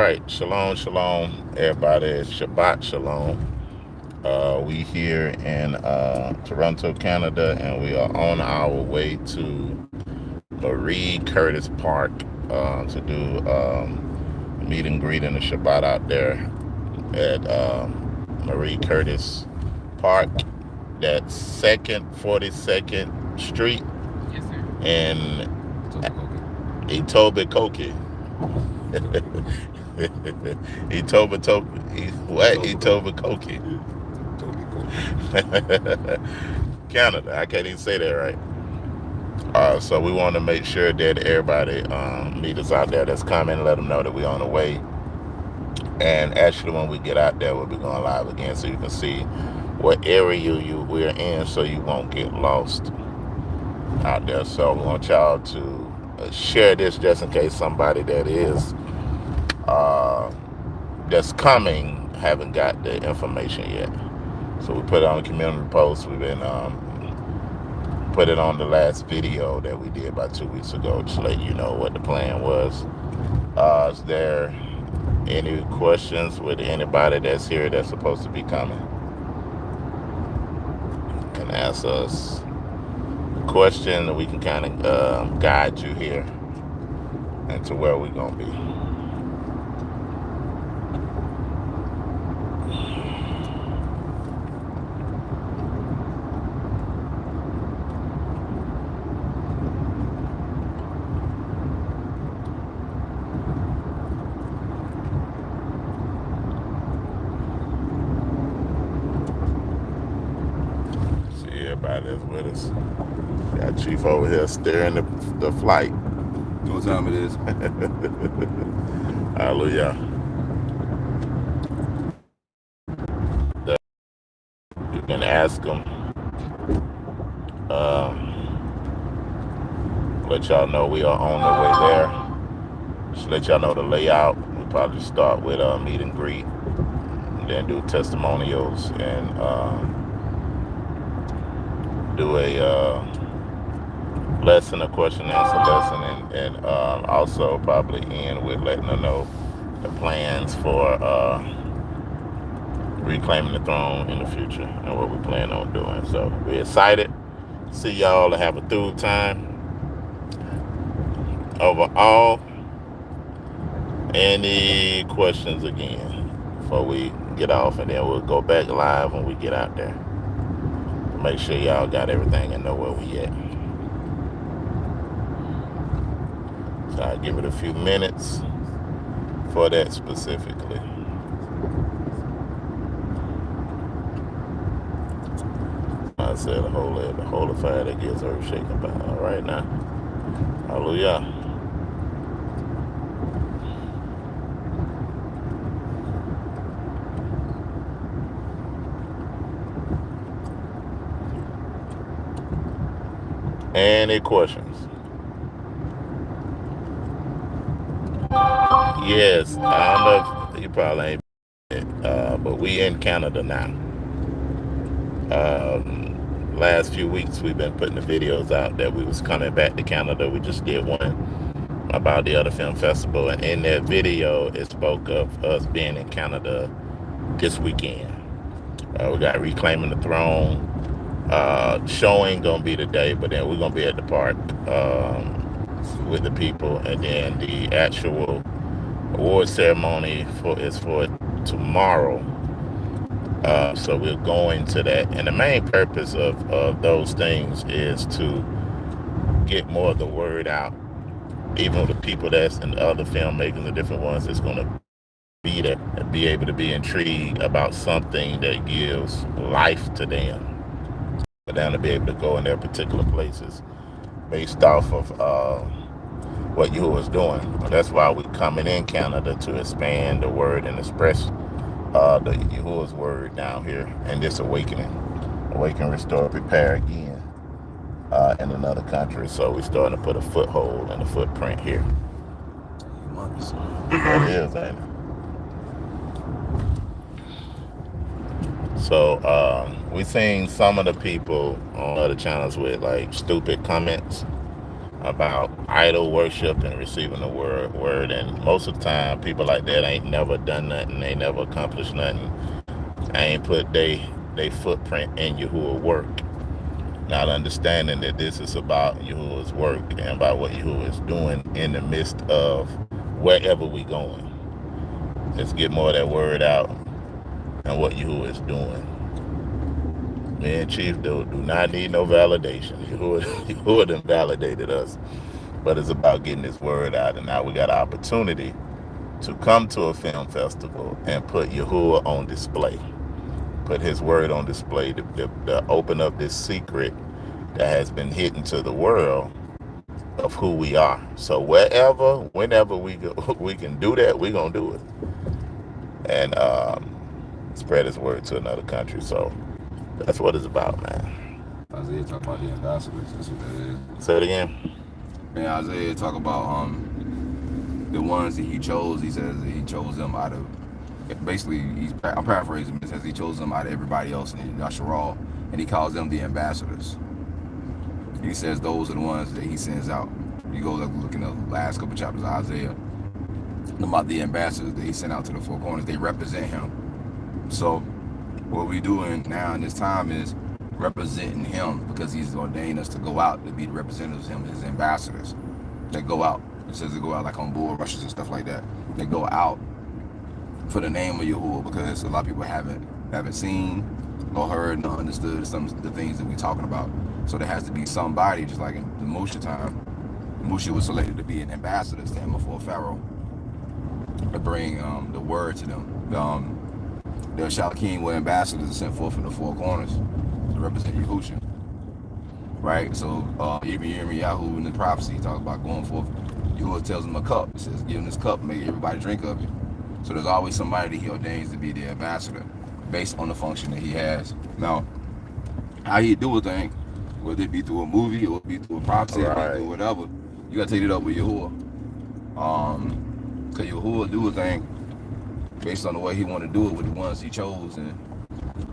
right, shalom, shalom, everybody. Shabbat shalom. We here in Toronto, Canada, and we are on our way to Marie Curtis Park to do meet and greet in the Shabbat out there at Marie Curtis Park. That second 42nd Street Yes, sir. in Etobicoke. Etobicoke. What? Etobicoke. Canada. I can't even say that right. So we want to make sure that everybody meet us out there that's coming, let them know that we're on the way. And actually, when we get out there, we'll be going live again so you can see what area we're in so you won't get lost out there. So we want y'all to share this just in case somebody that is uh, that's coming haven't got the information yet. So we put it on the community post. We've been put it on the last video that we did about 2 weeks ago, just let you know what the plan was. Is there any questions with anybody that's here that's supposed to be coming? Can ask us a question, and we can kind of guide you here into where we're gonna be. See everybody that's with us. Got Chief over here steering the flight. You know what time it is? Hallelujah. You can ask them. Let y'all know we are on the way there. Just let y'all know the layout. We'll probably start with a meet and greet, and then do testimonials, and do a lesson, a question and answer lesson, and also probably end with letting them know the plans for reclaiming the throne in the future and what we plan on doing. So we're excited to see y'all and have a through time. Overall, any questions again before we get off, and then we'll go back live when we get out there. Make sure y'all got everything and know where we at. So I'll give it a few minutes for that specifically. I said the holy fire that gets earth shaken by right now. Hallelujah. Any questions? Yes, I don't know if you probably ain't, but we in Canada now. Last few weeks we've been putting the videos out that we was coming back to Canada. We just did one about the other film festival, and in that video it spoke of us being in Canada this weekend. We got Reclaiming the Throne showing gonna be today, but then we're gonna be at the park with the people, and then the actual award ceremony is for tomorrow. So we're going to that, and the main purpose of those things is to get more of the word out, even with the people that's in the other filmmakers, the different ones that's going to be there, and be able to be intrigued about something that gives life to them, for them to be able to go in their particular places based off of what you was doing. That's why we're coming in Canada, to expand the word and express the Yahuwah's word down here, and this awaken, restore, prepare again in another country. So we're starting to put a foothold and a footprint here. That is, ain't it? So we seen some of the people on other channels with like stupid comments, about idol worship and receiving the word. And most of the time, people like that ain't never done nothing. They never accomplished nothing. I ain't put they footprint in Yahuwah work. Not understanding that this is about Yahuwah's work and about what Yahuwah is doing in the midst of wherever we going. Let's get more of that word out and what Yahuwah is doing. Me and Chief do not need no validation. Yahuwah done validated us. But it's about getting this word out. And now we got an opportunity to come to a film festival and put Yahuwah on display. Put his word on display to open up this secret that has been hidden to the world of who we are. So whenever we go, we can do that, we're going to do it. And spread his word to another country. So that's what it's about, man. Isaiah talk about the ambassadors. That's what that is. Say it again. And Isaiah talk about the ones that he chose. He says that he chose them out of, basically, I'm paraphrasing. It says he chose them out of everybody else in Yasharal, and he calls them the ambassadors. He says those are the ones that he sends out. You go look in the last couple chapters of Isaiah about the ambassadors that he sent out to the four corners. They represent him. So what we doing now in this time is representing him, because he's ordained us to go out to be the representatives of him, his ambassadors. They go out. It says they go out like on bull rushes and stuff like that. They go out for the name of Yahuwah, because a lot of people haven't seen or heard or understood some of the things that we're talking about. So there has to be somebody, just like in the Moshe time. Moshe was selected to be an ambassador, stand before Pharaoh, to bring the word to them. The Shalakim were ambassadors sent forth from the four corners to represent Yahusha. Right? So even Yirmiyahu in the prophecy, he talks about going forth. Yahuwah tells him a cup. He says, give him this cup, make everybody drink of it. So there's always somebody that he ordains to be the ambassador based on the function that he has. Now, how he do a thing, whether it be through a movie or be through a prophecy or be through whatever, you gotta take it up with Yahuwah. Cause Yahuwah do a thing based on the way he want to do it with the ones he chose, and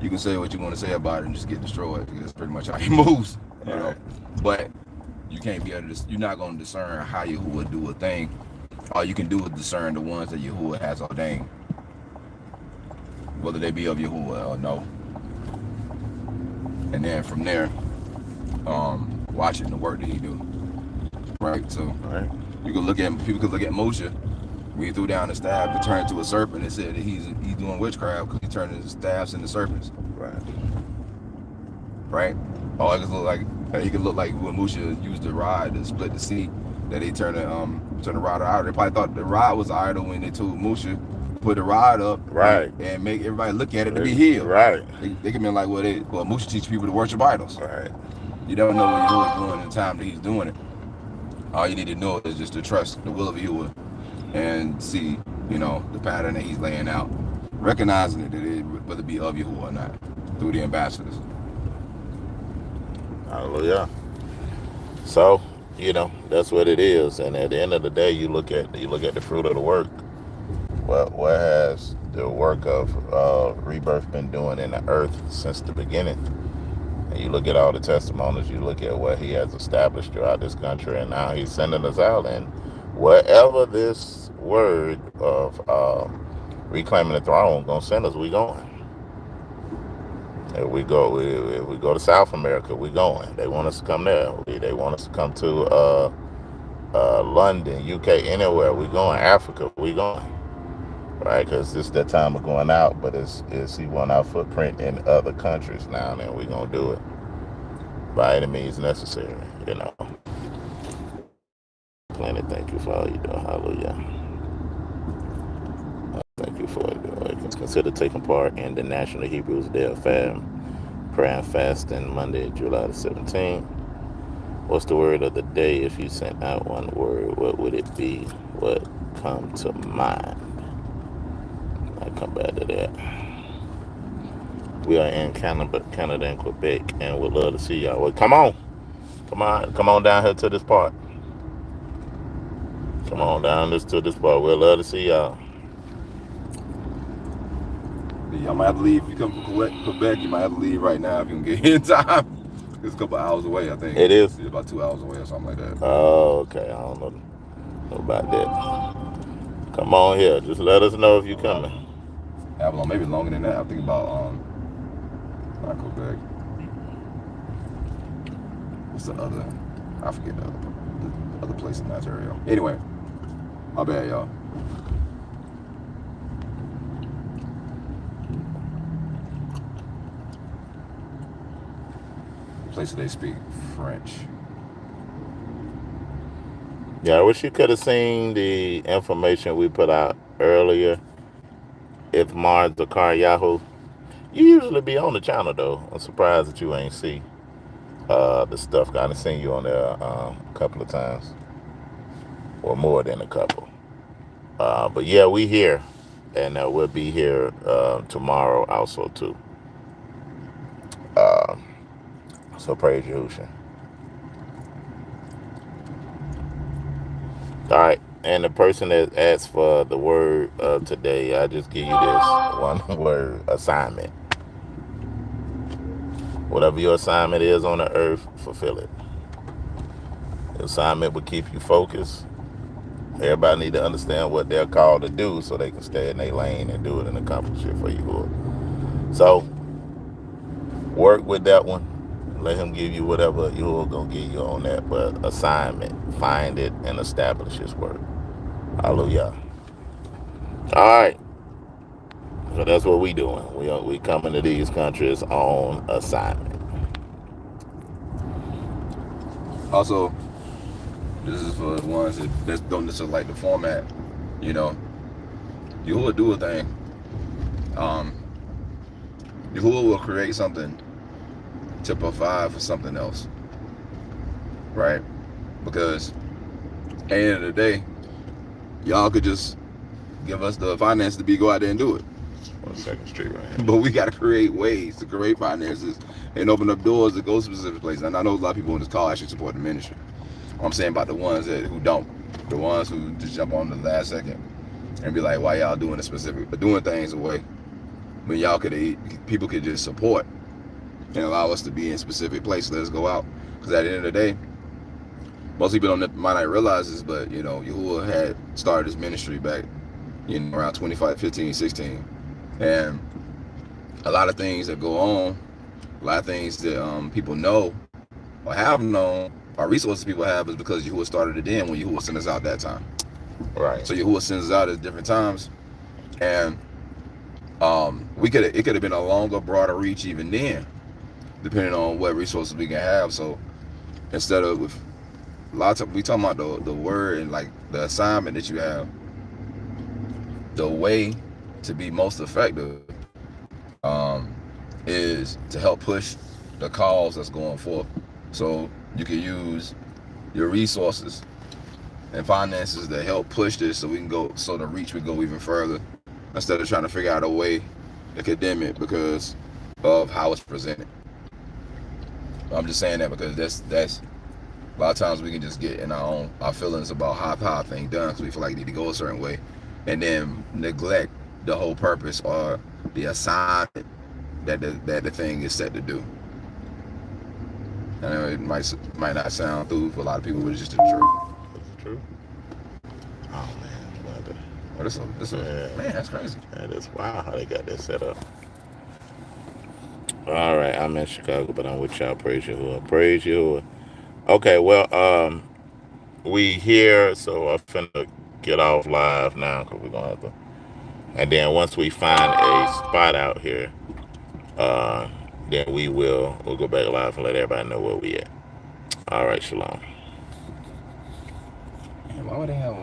you can say what you want to say about it and just get destroyed. That's pretty much how he moves, you know. But you can't be able to. You're not gonna discern how Yahuwah do a thing. All you can do is discern the ones that Yahuwah has ordained, whether they be of Yahuwah or no. And then from there, watching the work that he do. Right. So you can look at people could look at Moshe. We threw down the staff to turn into a serpent and said that he's doing witchcraft because he's turning his staffs into serpents. Right? Or it could look like when Moshe used the rod to split the sea, that they turn the rod out. They probably thought the rod was idol when they told Moshe put the rod up and make everybody look at it to be healed. They can be like, well, Moshe teach people to worship idols. You never know what Yahuwah is doing in the time that he's doing it. All you need to know is just to trust the will of Yahuwah and see, the pattern that he's laying out, recognizing it, whether it be of Yahuwah or not, through the ambassadors. Hallelujah. So, that's what it is. And at the end of the day, you look at the fruit of the work. What has the work of rebirth been doing in the earth since the beginning? And you look at all the testimonies, you look at what he has established throughout this country, and now he's sending us out. And wherever this word of reclaiming the throne gonna send us, we going. If we go to South America, we going. They want us to come there. They want us to come to London, UK, anywhere. We going. Africa, we going. Right? Because it's that time of going out, but he want our footprint in other countries now, and we gonna do it by any means necessary. Plenty. Thank you for all you do. Hallelujah. Thank you for it. Consider taking part in the National Hebrews Day of Prayer and Fasting, Monday, July the 17th. What's the word of the day? If you sent out one word, what would it be? What come to mind? I'll come back to that. We are in Canada and Quebec, and we'd love to see y'all. Well, come on down here to this part. Come on down to this part. We'd love to see y'all. Y'all might have to leave. If you come from Quebec, you might have to leave right now if you can get here in time. It's a couple hours away, I think. It is? It's about 2 hours away or something like that. Oh, okay. I don't know about that. Come on here. Just let us know if you're coming. Avalon, maybe longer than that. I think about I go back. What's the other? I forget the other place in Ontario. Anyway, my bad, y'all. Place they speak French. Yeah, I wish you could have seen the information we put out earlier. If Mars the car Yahoo. You usually be on the channel though. I'm surprised that you ain't see the stuff. I done seen you on there a couple of times, or more than a couple. But yeah, we here, and we'll be here tomorrow also too. So praise Yahushua. All right, and the person that asked for the word of today, I just give you this one word assignment. Whatever your assignment is on the earth, fulfill it. The assignment will keep you focused. Everybody need to understand what they're called to do so they can stay in their lane and do it and accomplish it for you. So work with that one. Let him give you whatever you're going to give you on that. But assignment, find it and establish his word. Hallelujah. All right. So that's what we doing. We coming to these countries on assignment. Also, this is for the ones that don't necessarily like the format. You know, Yahuwah do a thing. Yahuwah will create something to provide for something else, right? Because at the end of the day, y'all could just give us the finance to go out there and do it. On Second Street, right? But we got to create ways to create finances and open up doors to go to specific places. And I know a lot of people on this call actually support the ministry. I'm saying about the ones who don't, the ones who just jump on the last second and be like, why y'all doing doing things away when y'all people could just support and allow us to be in specific places. Let us go out, because at the end of the day, most people might not realize this, but you know, Yahuwah had started his ministry back, you know, around 15, 16, and a lot of things that go on, a lot of things that people know or have known, or resources people have, is because Yahuwah started it then when Yahuwah sent us out that time. Right. So Yahuwah sends us out at different times, and it could have been a longer, broader reach even then, depending on what resources we can have. So instead of with a lot of times we talking about the word and like the assignment that you have, the way to be most effective is to help push the cause that's going forth. So you can use your resources and finances to help push this, so we can go, so the reach would go even further, instead of trying to figure out a way to condemn it because of how it's presented. I'm just saying that because that's a lot of times we can just get in our feelings about how things done, because we feel like we need to go a certain way, and then neglect the whole purpose or the assignment that the thing is set to do. I know it might not sound through for a lot of people, but it's just the truth. It's true. Oh man, Man, that's crazy. That is wild how they got that set up. All right, I'm in Chicago, but I'm with y'all. Praise Yahuwah. Praise Yahuwah. Okay, well, we here, so I'm finna get off live now because we're gonna have to. And then once we find a spot out here, then we'll go back live and let everybody know where we at. All right, shalom. Why would they have